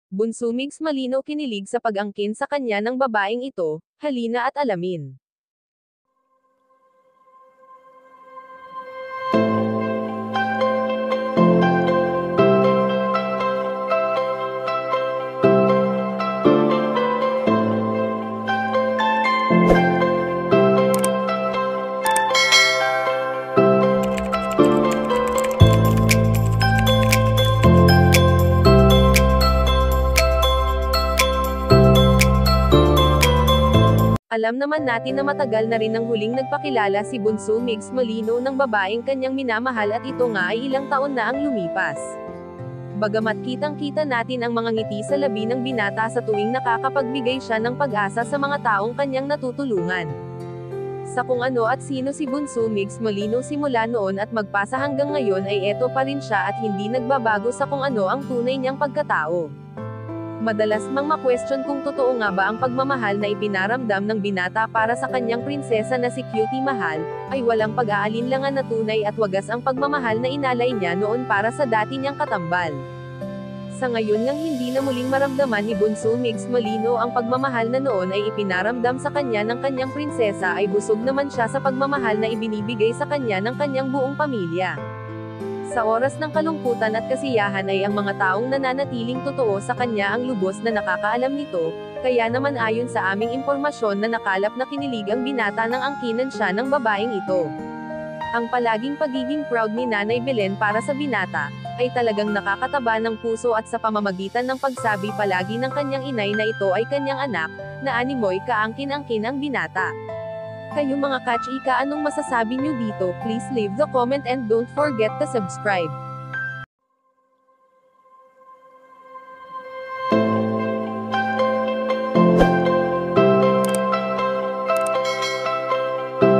Bunso Migs Malino kinilig sa pag-angkin sa kanya ng babaeng ito, halina at alamin. Alam naman natin na matagal na rin nang huling nagpakilala si Bunso Migs Malino ng babaeng kanyang minamahal at ito nga ay ilang taon na ang lumipas. Bagamat kitang-kita natin ang mga ngiti sa labi ng binata sa tuwing nakakapagbigay siya ng pag-asa sa mga taong kanyang natutulungan. Sa kung ano at sino si Bunso Migs Malino simula noon at magpasa hanggang ngayon ay eto pa rin siya at hindi nagbabago sa kung ano ang tunay niyang pagkatao. Madalas mang ma-question kung totoo nga ba ang pagmamahal na ipinaramdam ng binata para sa kanyang prinsesa na si Cutie Mahal, ay walang pag-aalinlangan na tunay at wagas ang pagmamahal na inalay niya noon para sa dati niyang katambal. Sa ngayon ngang hindi na muling maramdaman ni Bunso Migs Malino ang pagmamahal na noon ay ipinaramdam sa kanya ng kanyang prinsesa ay busog naman siya sa pagmamahal na ibinibigay sa kanya ng kanyang buong pamilya. Sa oras ng kalungkutan at kasiyahan ay ang mga taong nananatiling totoo sa kanya ang lubos na nakakaalam nito, kaya naman ayon sa aming impormasyon na nakalap na kinilig ang binata nang angkinan siya ng babaeng ito. Ang palaging pagiging proud ni Nanay Belen para sa binata, ay talagang nakakataba ng puso at sa pamamagitan ng pagsabi palagi ng kanyang inay na ito ay kanyang anak, na animoy kaangkin-angkin ang binata. Kayo mga kachika, anong masasabi nyo dito? Please leave the comment and don't forget to subscribe.